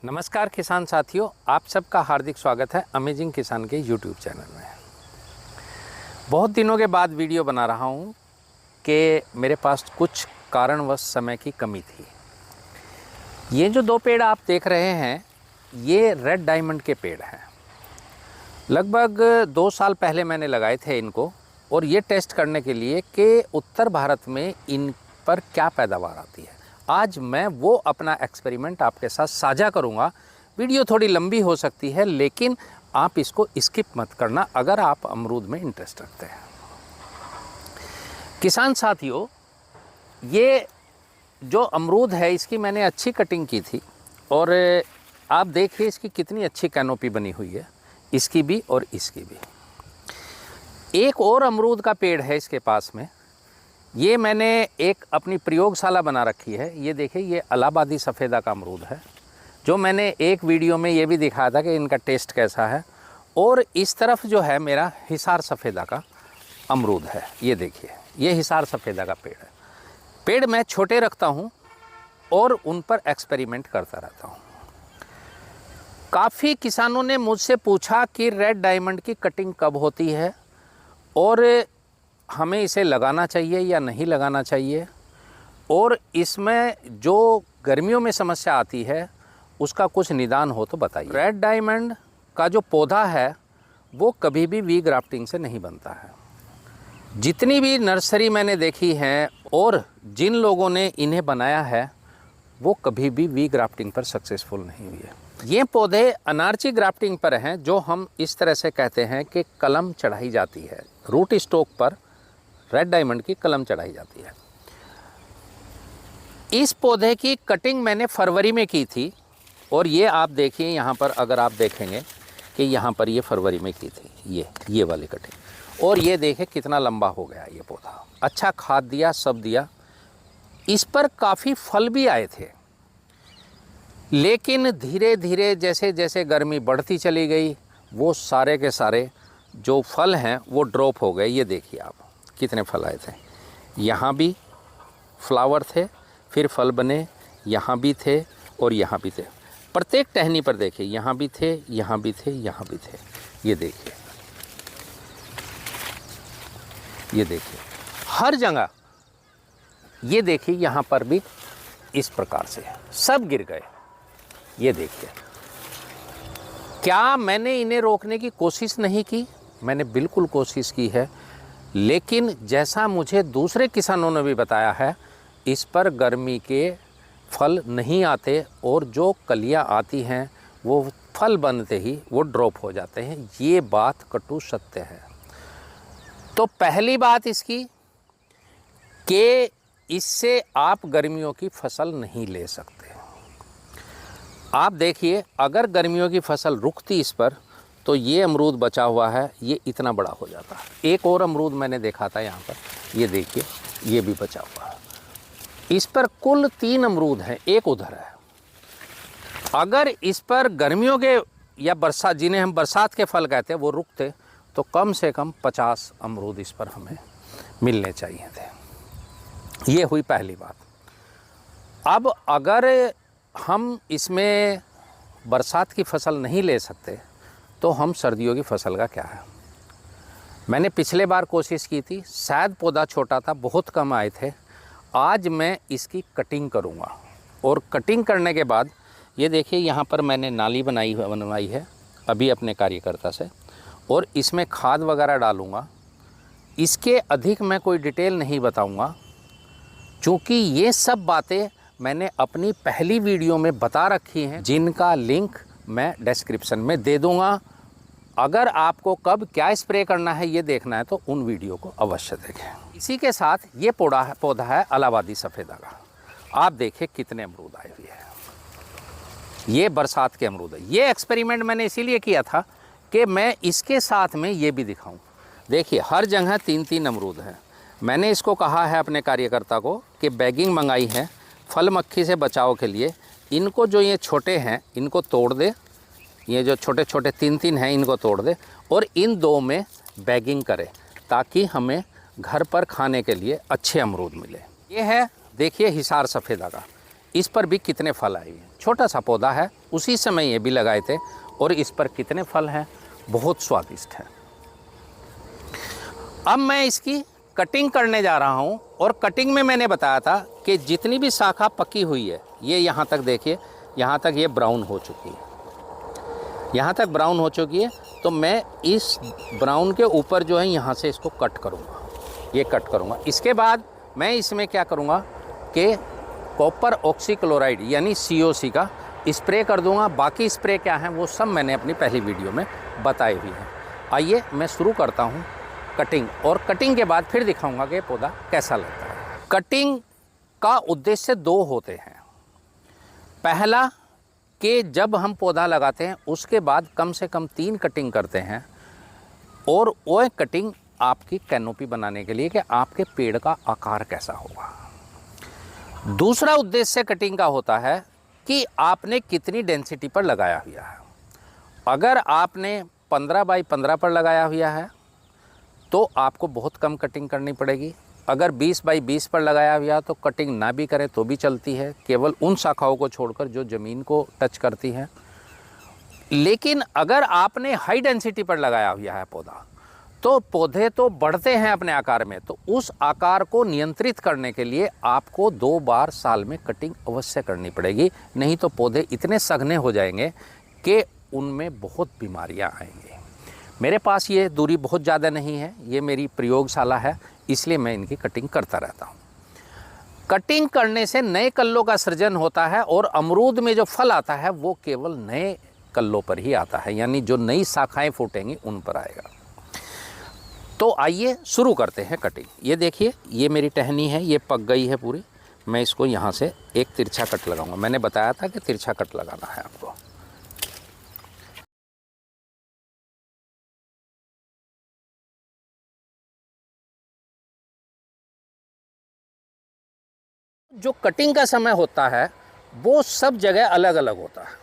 नमस्कार किसान साथियों, आप सबका हार्दिक स्वागत है अमेजिंग किसान के यूट्यूब चैनल में। बहुत दिनों के बाद वीडियो बना रहा हूँ कि मेरे पास कुछ कारणवश समय की कमी थी। ये जो दो पेड़ आप देख रहे हैं, ये रेड डायमंड के पेड़ हैं। लगभग 2 साल पहले मैंने लगाए थे इनको, और ये टेस्ट करने के लिए कि उत्तर भारत में इन पर क्या पैदावार आती है। आज मैं वो अपना एक्सपेरिमेंट आपके साथ साझा करूंगा। वीडियो थोड़ी लंबी हो सकती है, लेकिन आप इसको स्किप मत करना अगर आप अमरूद में इंटरेस्ट रखते हैं। किसान साथियों, ये जो अमरूद है इसकी मैंने अच्छी कटिंग की थी, और आप देखिए इसकी कितनी अच्छी कैनोपी बनी हुई है, इसकी भी और इसकी भी। एक और अमरूद का पेड़ है इसके पास में। ये मैंने एक अपनी प्रयोगशाला बना रखी है। ये देखिए, ये इलाहाबादी सफ़ेदा का अमरूद है, जो मैंने एक वीडियो में ये भी दिखाया था कि इनका टेस्ट कैसा है। और इस तरफ जो है मेरा हिसार सफ़ेदा का अमरूद है। ये देखिए, ये हिसार सफ़ेदा का पेड़ है। पेड़ मैं छोटे रखता हूँ और उन पर एक्सपेरिमेंट करता रहता हूँ। काफ़ी किसानों ने मुझसे पूछा कि रेड डायमंड की कटिंग कब होती है और हमें इसे लगाना चाहिए या नहीं लगाना चाहिए, और इसमें जो गर्मियों में समस्या आती है उसका कुछ निदान हो तो बताइए। रेड डायमंड का जो पौधा है वो कभी भी वी ग्राफ्टिंग से नहीं बनता है। जितनी भी नर्सरी मैंने देखी हैं और जिन लोगों ने इन्हें बनाया है, वो कभी भी वी ग्राफ्टिंग पर सक्सेसफुल नहीं हुए। ये पौधे अनार्ची ग्राफ्टिंग पर हैं, जो हम इस तरह से कहते हैं कि कलम चढ़ाई जाती है। रूट स्टॉक पर रेड डायमंड की कलम चढ़ाई जाती है। इस पौधे की कटिंग मैंने फरवरी में की थी, और ये आप देखिए यहाँ पर, अगर आप देखेंगे कि यहाँ पर ये फरवरी में की थी, ये वाली कटिंग। और ये देखें कितना लंबा हो गया ये पौधा। अच्छा खाद दिया, सब दिया। इस पर काफ़ी फल भी आए थे, लेकिन धीरे धीरे जैसे जैसे गर्मी बढ़ती चली गई, वो सारे के सारे जो फल हैं वो ड्रॉप हो गए। ये देखिए आप कितने फल आए थे। यहाँ भी फ्लावर थे, फिर फल बने, यहाँ भी थे और यहाँ भी थे। प्रत्येक टहनी पर देखिए, यहाँ भी थे, यहाँ भी थे, यहाँ भी थे। ये देखिए, ये देखिए हर जगह। ये देखिए यहाँ पर भी इस प्रकार से सब गिर गए। ये देखिए, क्या मैंने इन्हें रोकने की कोशिश नहीं की? मैंने बिल्कुल कोशिश की है, लेकिन जैसा मुझे दूसरे किसानों ने भी बताया है, इस पर गर्मी के फल नहीं आते, और जो कलियां आती हैं वो फल बनते ही वो ड्रॉप हो जाते हैं। ये बात कटु सत्य है। तो पहली बात इसकी कि इससे आप गर्मियों की फसल नहीं ले सकते। आप देखिए, अगर गर्मियों की फसल रुकती इस पर, तो ये अमरूद बचा हुआ है, ये इतना बड़ा हो जाता है। एक और अमरूद मैंने देखा था यहाँ पर, ये देखिए, ये भी बचा हुआ है। इस पर कुल 3 अमरूद हैं, एक उधर है। अगर इस पर गर्मियों के या बरसात, जिन्हें हम बरसात के फल कहते हैं, वो रुकते, तो कम से कम 50 अमरूद इस पर हमें मिलने चाहिए थे। ये हुई पहली बात। अब अगर हम इसमें बरसात की फसल नहीं ले सकते, तो हम सर्दियों की फसल का क्या है? मैंने पिछले बार कोशिश की थी, शायद पौधा छोटा था, बहुत कम आए थे। आज मैं इसकी कटिंग करूँगा, और कटिंग करने के बाद ये देखिए, यहाँ पर मैंने नाली बनवाई है अभी अपने कार्यकर्ता से, और इसमें खाद वगैरह डालूँगा। इसके अधिक मैं कोई डिटेल नहीं बताऊँगा, क्योंकि ये सब बातें मैंने अपनी पहली वीडियो में बता रखी हैं, जिनका लिंक मैं डिस्क्रिप्शन में दे दूंगा। अगर आपको कब क्या स्प्रे करना है ये देखना है, तो उन वीडियो को अवश्य देखें। इसी के साथ ये पौधा है इलाहाबादी सफ़ेदा का। आप देखिए कितने अमरूद आए हुए हैं। ये बरसात के अमरूद है। ये एक्सपेरिमेंट मैंने इसीलिए किया था कि मैं इसके साथ में ये भी दिखाऊँ। देखिए, हर जगह 3-3 अमरूद हैं। मैंने इसको कहा है अपने कार्यकर्ता को कि बैगिंग मंगाई है फल मक्खी से बचाव के लिए। इनको जो ये छोटे हैं इनको तोड़ दे, ये जो छोटे छोटे 3-3 हैं इनको तोड़ दे, और इन 2 में बैगिंग करे, ताकि हमें घर पर खाने के लिए अच्छे अमरूद मिले। ये है, देखिए, हिसार सफ़ेदा का। इस पर भी कितने फल आए हैं। छोटा सा पौधा है, उसी समय ये भी लगाए थे और इस पर कितने फल हैं, बहुत स्वादिष्ट है। अब मैं इसकी कटिंग करने जा रहा हूँ और कटिंग में मैंने बताया था कि जितनी भी शाखा पकी हुई है, ये यहाँ तक देखिए, यहाँ तक ये ब्राउन हो चुकी है, यहाँ तक ब्राउन हो चुकी है। तो मैं इस ब्राउन के ऊपर जो है यहाँ से इसको कट करूँगा, ये कट करूँगा। इसके बाद मैं इसमें क्या करूँगा कि कॉपर ऑक्सीक्लोराइड यानी COC का स्प्रे कर दूँगा। बाकी स्प्रे क्या है वो सब मैंने अपनी पहली वीडियो में बताई हुई है। आइए मैं शुरू करता हूँ कटिंग, और कटिंग के बाद फिर दिखाऊंगा कि पौधा कैसा लगता है। कटिंग का उद्देश्य 2 होते हैं। पहला कि जब हम पौधा लगाते हैं उसके बाद कम से कम 3 कटिंग करते हैं, और वो कटिंग आपकी कैनोपी बनाने के लिए कि आपके पेड़ का आकार कैसा होगा। दूसरा उद्देश्य कटिंग का होता है कि आपने कितनी डेंसिटी पर लगाया हुआ है। अगर आपने 15 बाई 15 पर लगाया हुआ है तो आपको बहुत कम कटिंग करनी पड़ेगी। अगर 20 बाई 20 पर लगाया हुआ तो कटिंग ना भी करें तो भी चलती है, केवल उन शाखाओं को छोड़कर जो ज़मीन को टच करती हैं। लेकिन अगर आपने हाई डेंसिटी पर लगाया हुआ है पौधा, तो पौधे तो बढ़ते हैं अपने आकार में, तो उस आकार को नियंत्रित करने के लिए आपको 2 बार साल में कटिंग अवश्य करनी पड़ेगी। नहीं तो पौधे इतने सघने हो जाएंगे कि उनमें बहुत बीमारियां आएंगी। मेरे पास ये दूरी बहुत ज़्यादा नहीं है, ये मेरी प्रयोगशाला है, इसलिए मैं इनकी कटिंग करता रहता हूँ। कटिंग करने से नए कल्लों का सृजन होता है और अमरूद में जो फल आता है वो केवल नए कल्लों पर ही आता है, यानी जो नई शाखाएं फूटेंगी उन पर आएगा। तो आइए शुरू करते हैं कटिंग। ये देखिए, ये मेरी टहनी है, ये पक गई है पूरी। मैं इसको यहाँ से एक तिरछा कट लगाऊंगा। मैंने बताया था कि तिरछा कट लगाना है आपको। जो कटिंग का समय होता है वो सब जगह अलग अलग होता है।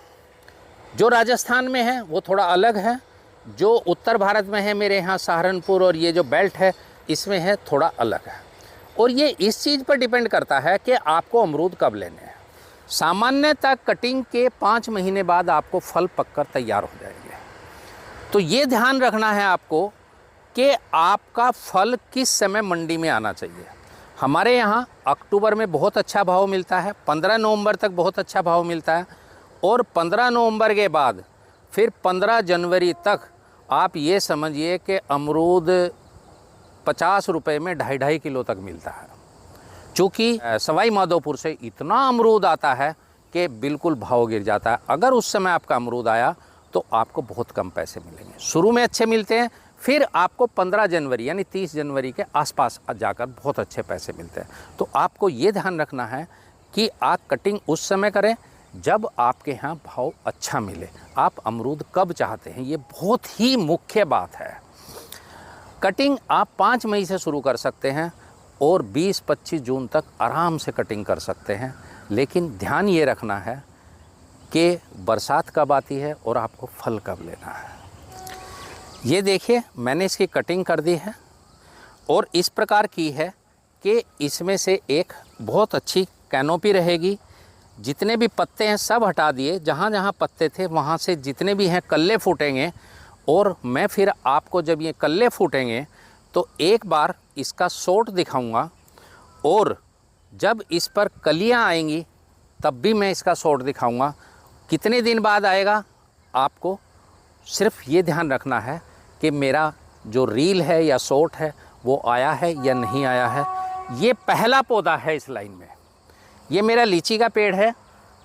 जो राजस्थान में है वो थोड़ा अलग है, जो उत्तर भारत में है, मेरे यहाँ सहारनपुर और ये जो बेल्ट है इसमें है, थोड़ा अलग है। और ये इस चीज़ पर डिपेंड करता है कि आपको अमरूद कब लेने हैं। सामान्यतः कटिंग के 5 महीने बाद आपको फल पककर तैयार हो जाएंगे। तो ये ध्यान रखना है आपको कि आपका फल किस समय मंडी में आना चाहिए। हमारे यहाँ अक्टूबर में बहुत अच्छा भाव मिलता है, 15 नवंबर तक बहुत अच्छा भाव मिलता है, और 15 नवंबर के बाद फिर 15 जनवरी तक आप ये समझिए कि अमरूद 50 रुपये में 2.5 किलो तक मिलता है। चूँकि सवाई माधोपुर से इतना अमरूद आता है कि बिल्कुल भाव गिर जाता है। अगर उस समय आपका अमरूद आया तो आपको बहुत कम पैसे मिलेंगे। शुरू में अच्छे मिलते हैं, फिर आपको 15 जनवरी यानी 30 जनवरी के आसपास जाकर बहुत अच्छे पैसे मिलते हैं। तो आपको ये ध्यान रखना है कि आप कटिंग उस समय करें जब आपके यहाँ भाव अच्छा मिले। आप अमरूद कब चाहते हैं, ये बहुत ही मुख्य बात है। कटिंग आप 5 मई से शुरू कर सकते हैं और 20-25 जून तक आराम से कटिंग कर सकते हैं। लेकिन ध्यान ये रखना है कि बरसात कब आती है और आपको फल कब लेना है। ये देखिए, मैंने इसकी कटिंग कर दी है और इस प्रकार की है कि इसमें से एक बहुत अच्छी कैनोपी रहेगी। जितने भी पत्ते हैं सब हटा दिए, जहाँ जहाँ पत्ते थे वहाँ से जितने भी हैं कल्ले फूटेंगे। और मैं फिर आपको जब ये कल्ले फूटेंगे तो एक बार इसका शॉट दिखाऊंगा, और जब इस पर कलियाँ आएंगी तब भी मैं इसका शॉट दिखाऊंगा। कितने दिन बाद आएगा आपको सिर्फ ये ध्यान रखना है कि मेरा जो रील है या शॉट है वो आया है या नहीं आया है। ये पहला पौधा है इस लाइन में। ये मेरा लीची का पेड़ है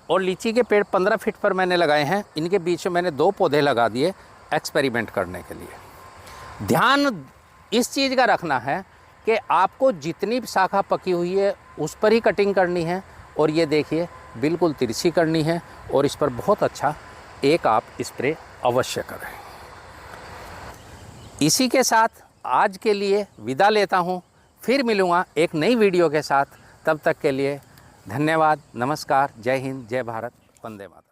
और लीची के पेड़ 15 फीट पर मैंने लगाए हैं। इनके बीच में मैंने 2 पौधे लगा दिए एक्सपेरिमेंट करने के लिए। ध्यान इस चीज़ का रखना है कि आपको जितनी शाखा पकी हुई है उस पर ही कटिंग करनी है। और ये देखिए, बिल्कुल तिरछी करनी है और इस पर बहुत अच्छा एक आप स्प्रे अवश्य करें। इसी के साथ आज के लिए विदा लेता हूँ। फिर मिलूँगा एक नई वीडियो के साथ। तब तक के लिए धन्यवाद, नमस्कार, जय हिंद, जय भारत, वंदे मातरम।